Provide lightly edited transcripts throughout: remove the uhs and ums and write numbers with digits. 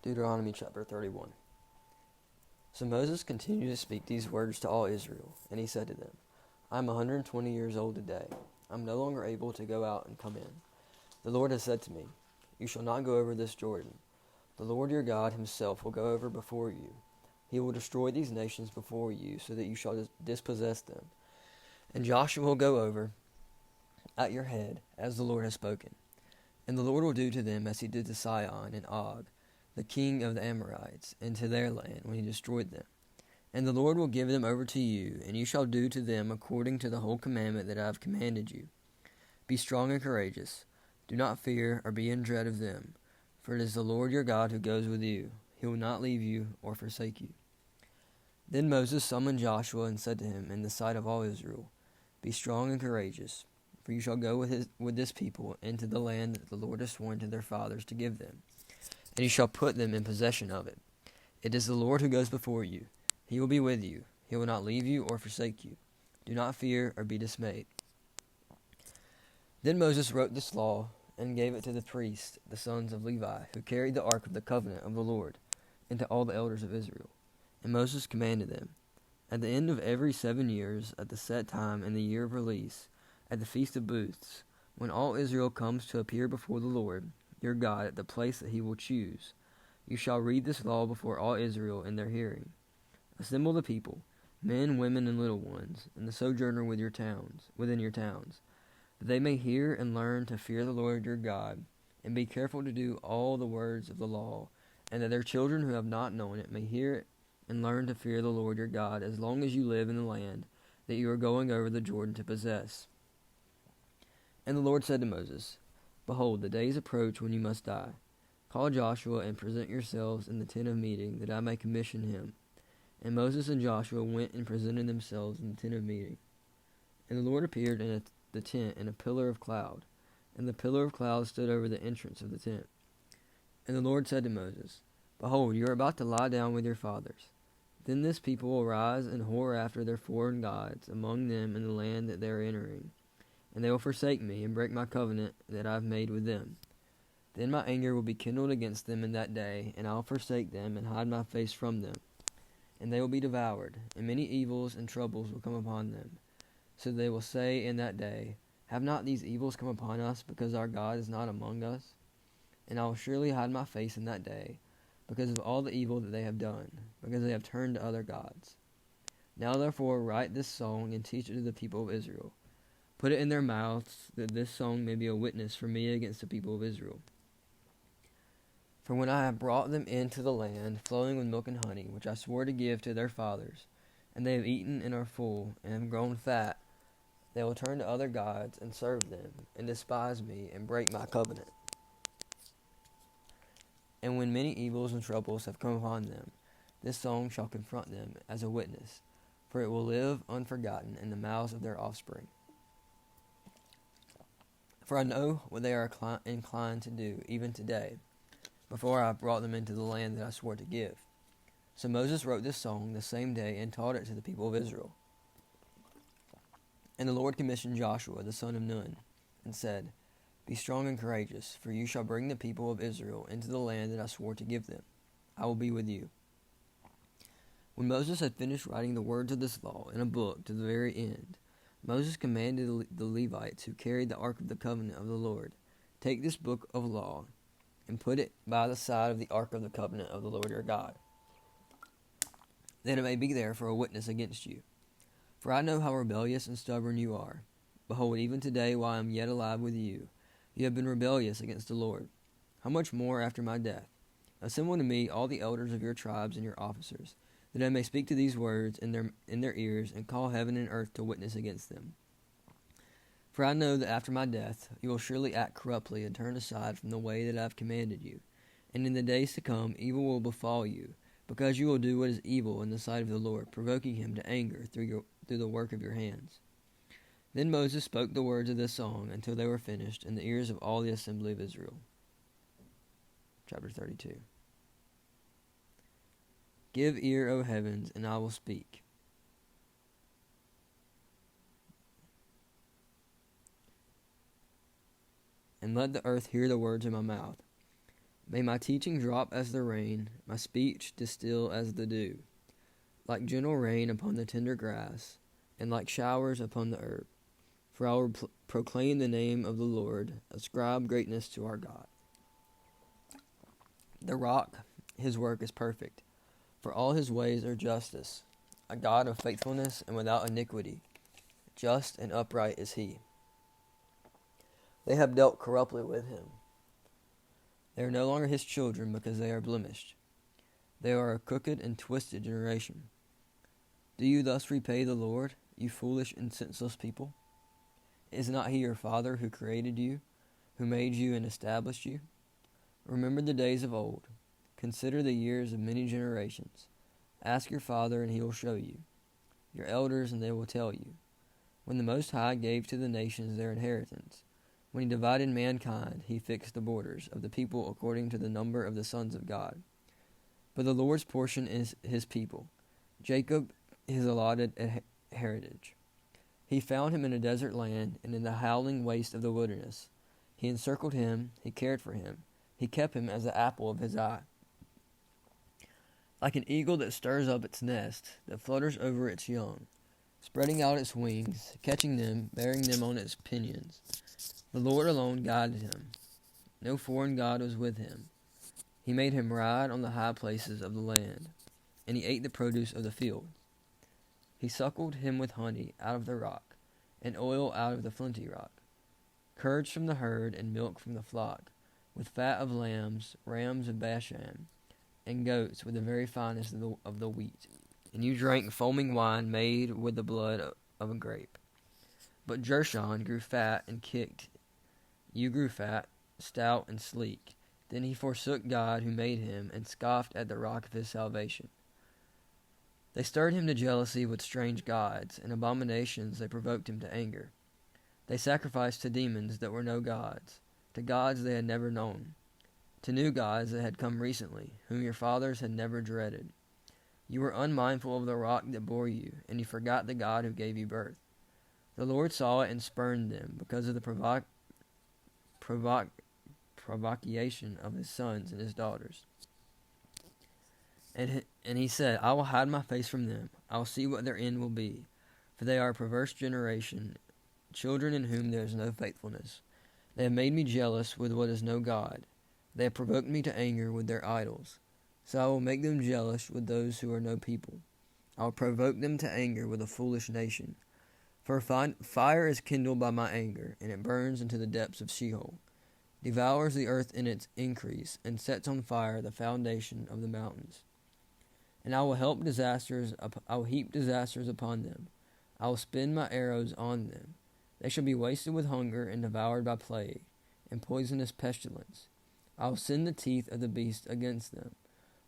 Deuteronomy chapter 31. So Moses continued to speak these words to all Israel, and he said to them, I am 120 years old today. I am no longer able to go out and come in. The Lord has said to me, You shall not go over this Jordan. The Lord your God himself will go over before you. He will destroy these nations before you, so that you shall dispossess them. And Joshua will go over at your head, as the Lord has spoken. And the Lord will do to them as he did to Sihon and Og, the king of the Amorites, and to their land when he destroyed them. And the Lord will give them over to you, and you shall do to them according to the whole commandment that I have commanded you. Be strong and courageous. Do not fear or be in dread of them, for it is the Lord your God who goes with you. He will not leave you or forsake you. Then Moses summoned Joshua and said to him in the sight of all Israel, Be strong and courageous, for you shall go with this people into the land that the Lord has sworn to their fathers to give them, and you shall put them in possession of it. It is the Lord who goes before you. He will be with you. He will not leave you or forsake you. Do not fear or be dismayed. Then Moses wrote this law and gave it to the priests, the sons of Levi, who carried the ark of the covenant of the Lord, and to all the elders of Israel. And Moses commanded them, At the end of every 7 years, at the set time in the year of release, at the Feast of Booths, when all Israel comes to appear before the Lord, your God, at the place that he will choose, you shall read this law before all Israel in their hearing. Assemble the people, men, women, and little ones, and the sojourner within your towns, that they may hear and learn to fear the Lord your God, and be careful to do all the words of the law, and that their children who have not known it may hear it and learn to fear the Lord your God as long as you live in the land that you are going over the Jordan to possess. And the Lord said to Moses, Behold, the days approach when you must die. Call Joshua and present yourselves in the tent of meeting, that I may commission him. And Moses and Joshua went and presented themselves in the tent of meeting. And the Lord appeared in the tent in a pillar of cloud, and the pillar of cloud stood over the entrance of the tent. And the Lord said to Moses, Behold, you are about to lie down with your fathers. Then this people will rise and whore after their foreign gods among them in the land that they are entering. And they will forsake me and break my covenant that I have made with them. Then my anger will be kindled against them in that day, and I will forsake them and hide my face from them. And they will be devoured, and many evils and troubles will come upon them. So they will say in that day, Have not these evils come upon us, because our God is not among us? And I will surely hide my face in that day, because of all the evil that they have done, because they have turned to other gods. Now therefore write this song and teach it to the people of Israel. Put it in their mouths, that this song may be a witness for me against the people of Israel. For when I have brought them into the land flowing with milk and honey, which I swore to give to their fathers, and they have eaten and are full, and have grown fat, they will turn to other gods and serve them, and despise me, and break my covenant. And when many evils and troubles have come upon them, this song shall confront them as a witness, for it will live unforgotten in the mouths of their offspring. For I know what they are inclined to do, even today, before I have brought them into the land that I swore to give. So Moses wrote this song the same day and taught it to the people of Israel. And the Lord commissioned Joshua the son of Nun, and said, Be strong and courageous, for you shall bring the people of Israel into the land that I swore to give them. I will be with you. When Moses had finished writing the words of this law in a book to the very end, Moses commanded the Levites who carried the ark of the covenant of the Lord, Take this book of law, and put it by the side of the ark of the covenant of the Lord your God, that it may be there for a witness against you. For I know how rebellious and stubborn you are. Behold, even today, while I am yet alive with you, you have been rebellious against the Lord. How much more after my death? Assemble to me all the elders of your tribes and your officers, that I may speak to these words in their ears, and call heaven and earth to witness against them. For I know that after my death you will surely act corruptly and turn aside from the way that I have commanded you. And in the days to come evil will befall you, because you will do what is evil in the sight of the Lord, provoking him to anger through the work of your hands. Then Moses spoke the words of this song until they were finished in the ears of all the assembly of Israel. Chapter 32. Give ear, O heavens, and I will speak. And let the earth hear the words of my mouth. May my teaching drop as the rain, my speech distill as the dew, like gentle rain upon the tender grass, and like showers upon the herb. For I will proclaim the name of the Lord, ascribe greatness to our God. The rock, his work is perfect, for all his ways are justice, a God of faithfulness and without iniquity. Just and upright is he. They have dealt corruptly with him. They are no longer his children because they are blemished. They are a crooked and twisted generation. Do you thus repay the Lord, you foolish and senseless people? Is not he your Father who created you, who made you and established you? Remember the days of old. Consider the years of many generations. Ask your father, and he will show you, your elders, and they will tell you. When the Most High gave to the nations their inheritance, when he divided mankind, he fixed the borders of the people according to the number of the sons of God. But the Lord's portion is his people, Jacob his allotted heritage. He found him in a desert land and in the howling waste of the wilderness. He encircled him, he cared for him, he kept him as the apple of his eye. Like an eagle that stirs up its nest, that flutters over its young, spreading out its wings, catching them, bearing them on its pinions. The Lord alone guided him. No foreign god was with him. He made him ride on the high places of the land, and he ate the produce of the field. He suckled him with honey out of the rock, and oil out of the flinty rock, curds from the herd and milk from the flock, with fat of lambs, rams of Bashan, and goats with the very finest of the wheat. And you drank foaming wine made with the blood of a grape. But Jershon grew fat and kicked. You grew fat, stout, and sleek. Then he forsook God who made him, and scoffed at the rock of his salvation. They stirred him to jealousy with strange gods, and abominations they provoked him to anger. They sacrificed to demons that were no gods, to gods they had never known, to new gods that had come recently, whom your fathers had never dreaded. You were unmindful of the rock that bore you, and you forgot the God who gave you birth. The Lord saw it and spurned them because of the provocation of his sons and his daughters. And he said, I will hide my face from them. I will see what their end will be. For they are a perverse generation, children in whom there is no faithfulness. They have made me jealous with what is no God. They have provoked me to anger with their idols. So I will make them jealous with those who are no people. I will provoke them to anger with a foolish nation. For fire is kindled by my anger, and it burns into the depths of Sheol, devours the earth in its increase, and sets on fire the foundation of the mountains. And I will heap disasters upon them. I will spin my arrows on them. They shall be wasted with hunger and devoured by plague and poisonous pestilence. I will send the teeth of the beast against them,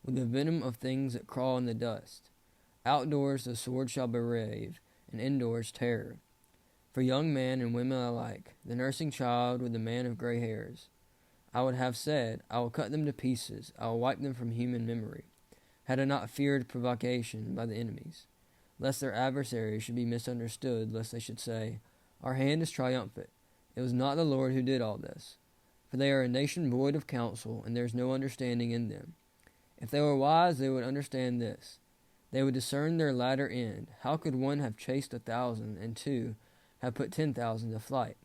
with the venom of things that crawl in the dust. Outdoors the sword shall be rave, and indoors terror. For young man and women alike, the nursing child with the man of gray hairs. I would have said, I will cut them to pieces, I will wipe them from human memory, had I not feared provocation by the enemies, lest their adversaries should be misunderstood, lest they should say, Our hand is triumphant. It was not the Lord who did all this. For they are a nation void of counsel, and there is no understanding in them. If they were wise, they would understand this. They would discern their latter end. How could one have chased 1,000, and two have put 10,000 to flight,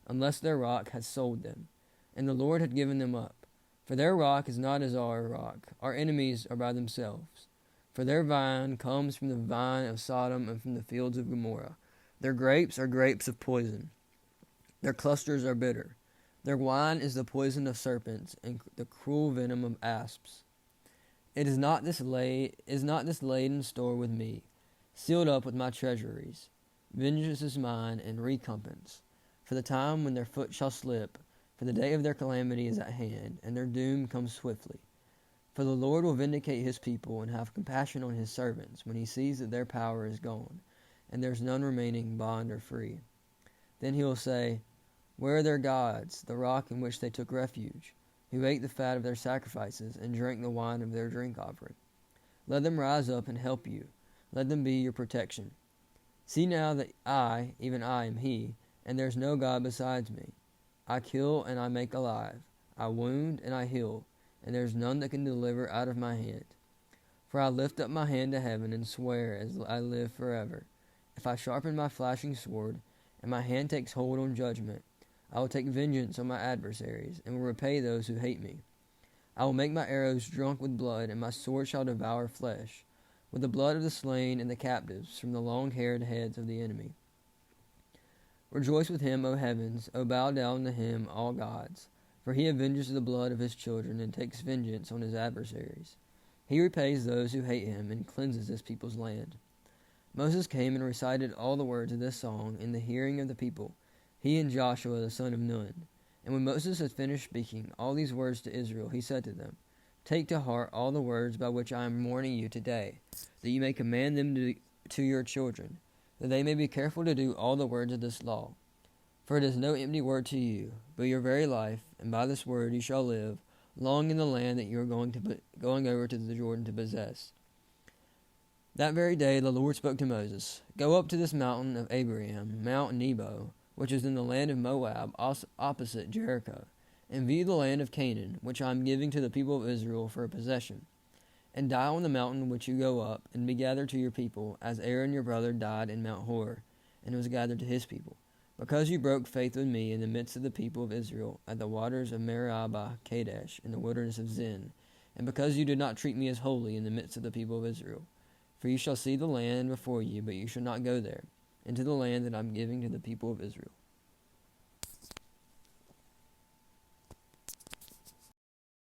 unless their rock had sold them, and the Lord had given them up? For their rock is not as our rock. Our enemies are by themselves. For their vine comes from the vine of Sodom and from the fields of Gomorrah. Their grapes are grapes of poison. Their clusters are bitter. Their wine is the poison of serpents and the cruel venom of asps. Is not this laid in store with me, sealed up with my treasuries? Vengeance is mine and recompense. For the time when their foot shall slip, for the day of their calamity is at hand, and their doom comes swiftly. For the Lord will vindicate his people and have compassion on his servants when he sees that their power is gone, and there is none remaining bond or free. Then he will say, Where are their gods, the rock in which they took refuge, who ate the fat of their sacrifices and drank the wine of their drink offering? Let them rise up and help you. Let them be your protection. See now that I, even I, am he, and there is no God besides me. I kill and I make alive. I wound and I heal, and there is none that can deliver out of my hand. For I lift up my hand to heaven and swear as I live forever, if I sharpen my flashing sword, and my hand takes hold on judgment, I will take vengeance on my adversaries, and will repay those who hate me. I will make my arrows drunk with blood, and my sword shall devour flesh, with the blood of the slain and the captives, from the long-haired heads of the enemy. Rejoice with him, O heavens, O bow down to him, all gods, for he avenges the blood of his children, and takes vengeance on his adversaries. He repays those who hate him, and cleanses his people's land. Moses came and recited all the words of this song in the hearing of the people, he and Joshua the son of Nun. And when Moses had finished speaking all these words to Israel, he said to them, Take to heart all the words by which I am warning you today, that you may command them to your children, that they may be careful to do all the words of this law. For it is no empty word to you, but your very life, and by this word you shall live long in the land that you are going over to the Jordan to possess. That very day the Lord spoke to Moses, Go up to this mountain of Abraham, Mount Nebo, which is in the land of Moab, opposite Jericho, and view the land of Canaan, which I am giving to the people of Israel for a possession. And die on the mountain which you go up, and be gathered to your people, as Aaron your brother died in Mount Hor, and was gathered to his people, because you broke faith with me in the midst of the people of Israel, at the waters of Meribah Kadesh, in the wilderness of Zin, and because you did not treat me as holy in the midst of the people of Israel. For you shall see the land before you, but you shall not go there, into the land that I am giving to the people of Israel.